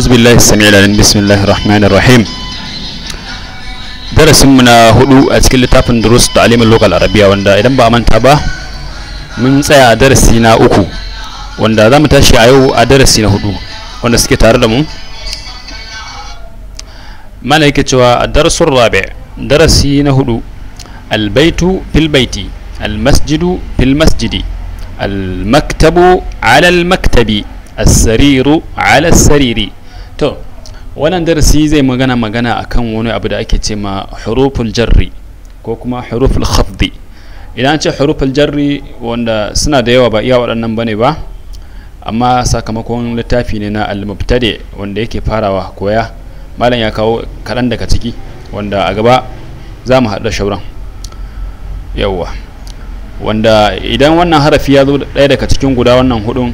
أعوذ بالله السميع العليم بسم الله الرحمن الرحيم درسنا هدو أتكلم لتابن دروس تعليم اللغة العربية وندا إذا بأمان تابا من سيا درسنا أكو وندا ذا متشي أيو درسنا هدو وندا سكتار دمو ما نيكتوا الدرس الرابع درسنا هدو البيت في البيت المسجد في المسجد المكتب على المكتب السرير على السرير. تو wannan darasi zai magana akan wani abu da ake ce ma huruful jarri ko kuma huruful khafdi. Idan ce huruful jarri wanda suna da yawa ba iya waɗannan bane ba, amma sakamakon littafi ne na al-mubtadi wanda yake farawa koya, malam ya kawo kaɗan daga ciki wanda a gaba za mu haɗa shauran yawa, wanda idan wannan harafi ya zo ɗaya daga cikin guda wannan hudun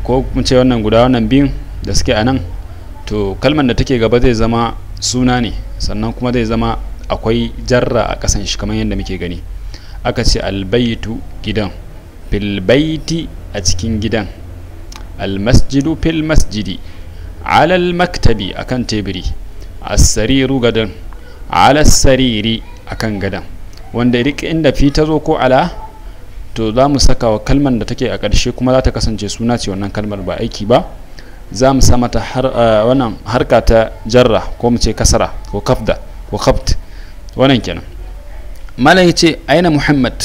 ko mun ce wannan guda wannan biyun da suke a nan, to kalmar da take gaba zai zama suna ne, sannan kuma zai zama akwai jarra a ƙasan shi kamar yadda muke gani. Aka ce albaitu gidan, fil baiti a cikin gidan, almasjidu fil masjidi, alal maktabi akan tebiri, as-sariru gadan, ala sariri akan gadan, wanda duk inda fi ta zo ko ala to za mu saka wa kalmar da take a ƙarshe kuma za ta kasance suna ce wannan kalmar ba aiki ba, za mu sa mata wannan harka ta jarra ko mu ce kasara ko kafda ko khabt wannan kenan. malam yace aina muhammad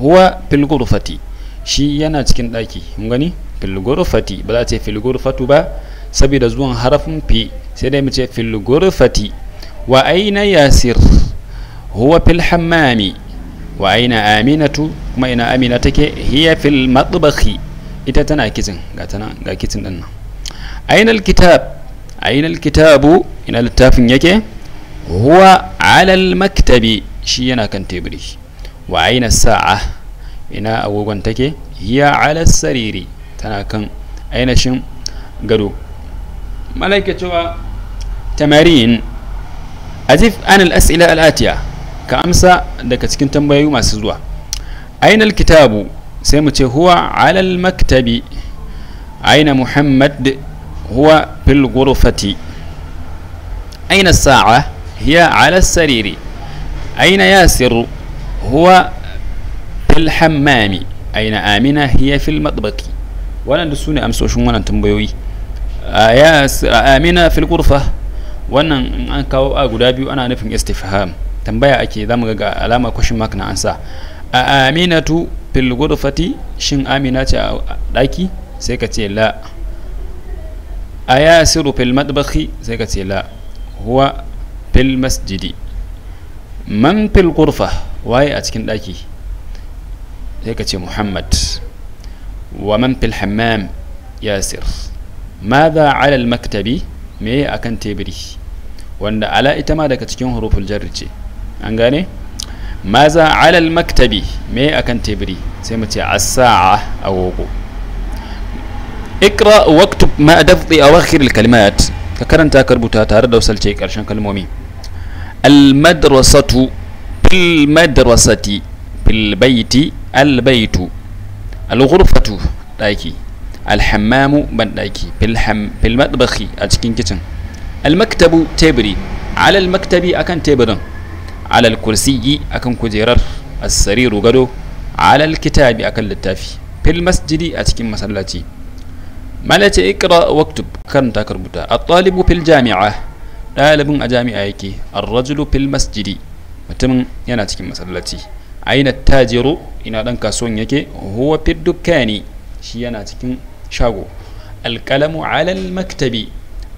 huwa fil ghurfati, shi yana cikin daki. mun gani fil ghurfati, ba za ta ce fil ghurfatu ba saboda zuwan harafin fi, sai dai mu ce fil ghurfati. wa aina yasir huwa fil hammami, wa aina aminatu, kuma ina amina take, hiya fil matbakhi, ita tana kitchen, ga kitchen din nan. aina alkitab, aina alkitabu, ina littafin yake, huwa ala almaktabi, shi yana kan teburi. wa aina sa'a, ina agogon take, hiya ala sariri, tana kan ainihin gado. malaika cewa tamarin ajif an al-as'ila al-atiya, ka amsa daga cikin tambayoyi masu zuwa. aina alkitabu, sai mu ce huwa ala almaktabi. aina muhammad, huwa fil ghurfati. aina sa'a, hiya ala sariri. aina yasir, huwa fil hammami. aina amina, hiya fil matbaki. wannan da sune amsoshin wannan tambayoyi. amina fil ghurfa, wannan in an kawo a guda biyu ana nufin istifham, tambaya ake, zamu ga alama question mark na ansa. a aminatu fil ghurfati, shin amina ce a daki, sai ka ce la. a yasiru fil matbakhi, sai ka ce la. huwa fil masjidi. man fil ghurfa, waye a cikin daki, sai ka ce muhammad. wa man fil hammam, yasir. madha ala al maktabi, me akan tebiri, wanda ala ita ma daga cikin huruful jarri ce, an gane. maza ala al maktabi, me akan tebiri, sai mu ce as-sa'a, agogo. اقرأ واكتب ما دفض أواخر الكلمات، كرنتا كربوتا تare da wasalce karshen kalmomi. المدرسة في المدرسة، في البيت البيت، الغرفة دايكي، الحمام بندايكي، في المطبخ أتكين كيتشن، المكتب تبري، على المكتب أكن تبرن، على الكرسي أكن كجيرر، السرير غدو، على الكتاب أكن للتافي، في المسجد أتكين مسلاتي. مالك اقرأ واكتب، كرنتا كربوتا. الطالب في الجامعة، طالب أجامع أيكي، الرجل في المسجد، متمن ينا تكين مسلاتي. أين التاجر، إن دان كاسون يكي، هو في الدكان، شي ينا تكين شاغو. القلم على المكتب،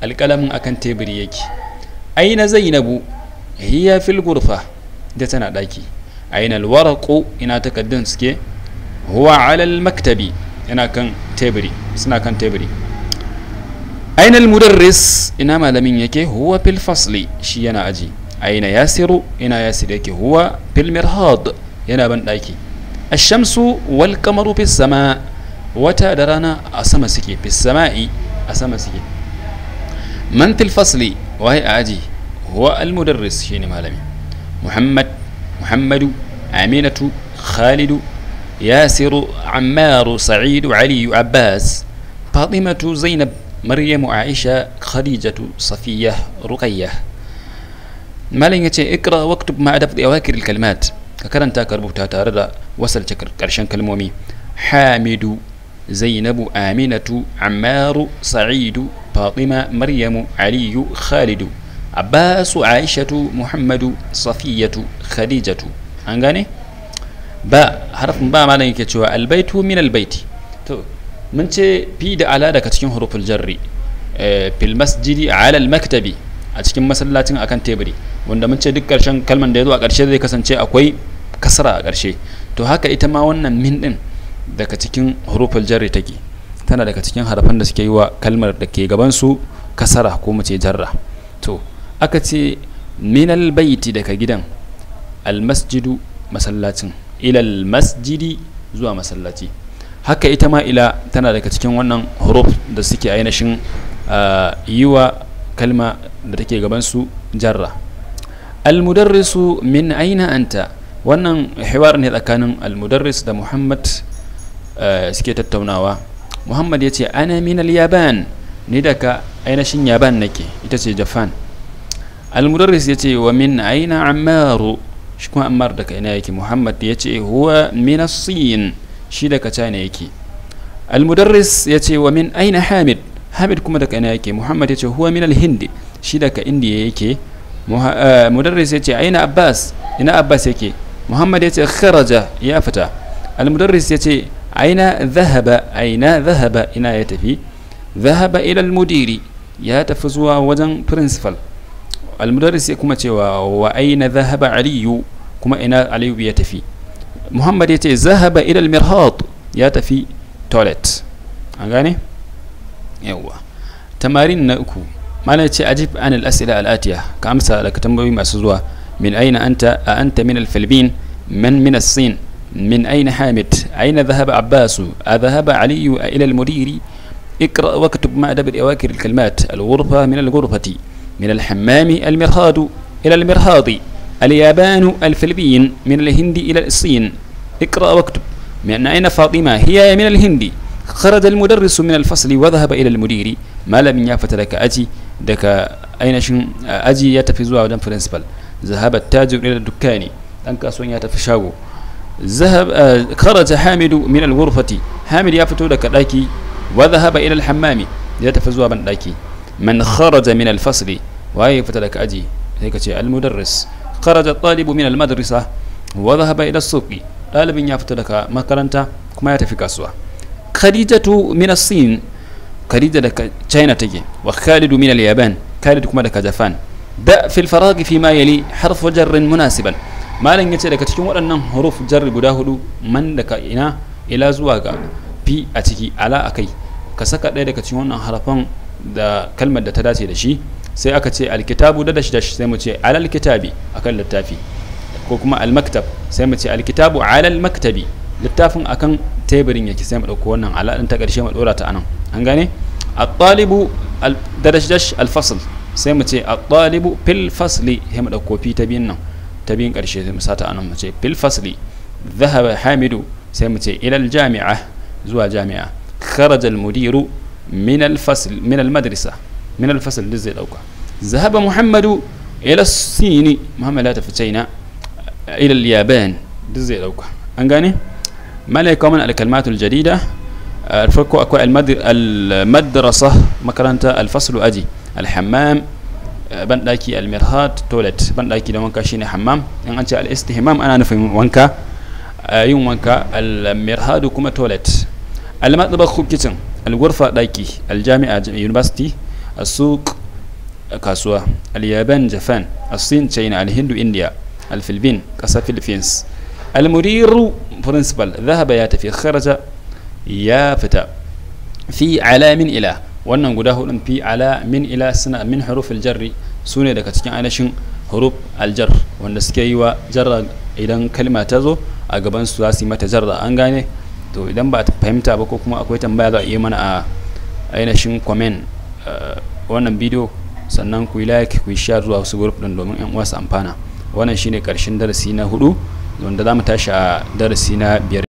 القلم أكن تبري يكي. أين زينب، هي في الغرفة، دتنا دايكي. أين الورق، إن تكدن سكي، هو على المكتب، إن كان تبري، سنا كان تبري. أين المدرس، إن مالمين يكي، هو في الفصل، شي ينا أجي. أين ياسر، إن ياسر يكي، هو في المرهاض، ينا بن دايكي. الشمس والقمر في السماء، وتا درانا أسما سكي، في السماء أسما سكي. من في الفصل، وهي أجي، هو المدرس، شيني مالمي. محمد، أمينة، خالد، ياسر، عمار، سعيد، علي، عباس، فاطمة، زينب، مريم عائشة خديجة صفية رقية. مالين يتي اقرأ واكتب مع دفع أواخر الكلمات كرنتا كربوتا تاردا وصل كرشان كلمومي حامد زينب آمنة عمار سعيد فاطمة مريم علي خالد عباس عائشة محمد صفية خديجة. أنغاني با حرف با مالين يتي البيت من البيت تو من ce fi da ala daga cikin huruful jarri fil masjidi ala al maktabi a cikin masallacin akan teburi wanda mun ce duk karshen kalman da yazo a karshe zai kasance akwai kasra a karshe to haka ita ma wannan min din daga cikin huruful jarri take tana daga cikin harafan da suke yi wa kalmar da ke gaban su kasara ko mu ce jarra. to aka ce min al baiti daga gidan al masjidu masallacin ila al masjidi zuwa masallaci haka ita ma ila tana daga cikin wannan huruf da suke ainihin yi wa kalma da take gaban su jarra. Al-mudarrisu min aina anta wannan hiwar ne tsakanin al-mudarris da Muhammad suke tattaunawa. Muhammad ya ce ana min al-yaban ni daga ainihin yaban nake ita ce Japan. Al-mudarris ya ce wa min aina ammaru shi kuma ammar daga ina yake. Muhammad ya ce huwa min as-sin shi daga China yake. Al-mudarris ya ce wa min aina Hamid Hamid kuma daga ina yake. Muhammad ya ce huwa min al-Hind shi daga India yake. Mudarris ya ce aina Abbas ina Abbas yake. Muhammad ya ce kharaja ya fita. Al-mudarris ya ce aina dhahaba ina ya tafi. Dhahaba ila al-mudiri ya tafi zuwa wajen principal. Al-mudarris ya kuma cewa wa aina dhahaba Aliyu kuma ina Aliyu ya tafi. Muhammad ya ce zahaba ila al-mirhad ya tafi toilet. An gane yawa. Tamarin na uku malai ce ajib an al-as'ila al-atiya ka amsa daga tambayoyi masu zuwa. min aina anta a anta min al-filbin man min as-sin min aina Hamid aina dhahaba Abbas adhahaba Ali ila al-mudiri اقرأ واكتب مع دبر أواخر الكلمات الغرفة من الغرفة من الحمام المرهاد إلى المرهاض اليابان الفلبين من الهند إلى الصين اقرأ واكتب من أين فاطمة هي من الهند خرج المدرس من الفصل وذهب إلى المدير ما لم يافت لك أجي دك أين شن أجي يتفزوا ودم برنسبل ذهب التاجر إلى الدكان أنك أسوين يتفشاو ذهب خرج حامد من الغرفة حامد يافتو لك داكي وذهب إلى الحمام يتفزوا بن داكي من خرج من الفصل وهي فتلك أجي هيك المدرس خرج الطالب من المدرسة وذهب إلى السوق طالب يفتلك مكرنتا كما يتفي كاسوا. خديجة من الصين خديجة لك تشاينا تجي. وخالد من اليابان خالد كما لك جفان. دع في الفراغ فيما يلي حرف جر مناسبا ما لن يتي لك cikin waɗannan huruf jarri guda hudu man daga ina ila zuwa ga fi a ciki ala akai ka saka ɗaya daga cikin wannan harafan da kalmar da ta dace da shi sai aka ce alkitabu da dash dash sai mu ce alal kitabi akan littafi ko kuma almaktab sai mu ce alkitabu alal maktabi littafin akan teburin yake sai mu dauko wannan ala din ta karshe mu dora ta anan an gane. at-talibu da dash dash al-fasl sai mu ce at-talibu fil fasli sai mu dauko fi ta biyin nan ta biyin karshe sai mu sata anan mu ce fil fasli. dhahaba hamidu sai mu ce ila al-jami'a zuwa jami'a. kharaja al-mudiru min al-fasl min al-madrasa من الفصل اللي زي دوكا. ذهب محمد إلى الصين محمد لا تفتينا إلى اليابان اللي زي دوكا أنغاني ما لي كمان الكلمات الجديدة الفرق أكو المدرسة مكرنتا الفصل أجي الحمام بنداكي المرهاد تولت بنداكي ده وانكا شيني حمام يعني أنت الاستهمام أنا نفهم وانكا يوم وانكا المرهاد كما تولت. المطبخ كيتشن الغرفة دايكي الجامعة يونيفرسيتي السوق كاسوا اليابان جفان الصين تشاينا الهند إنديا الفلبين كاسا فيلبينز. المدير برنسبل ذهب ياتفي خرج يا فتى في على من إلى wannan guda hudun fi ala min ila suna min hurufil jarri sune daga cikin ainihin huruf aljar wanda suke yi wa jarra idan kalma ta zo a gaban su za su yi mata jarra an gane. to idan ba ta fahimta ba ko kuma akwai tambaya za a iya mana a ainihin comment wannan bidiyo sannan ku yi like ku yi share zuwa wasu group din domin yan uwa su amfana. wannan shine karshen darasi na 4 wanda zamu tashi a darasi na 5.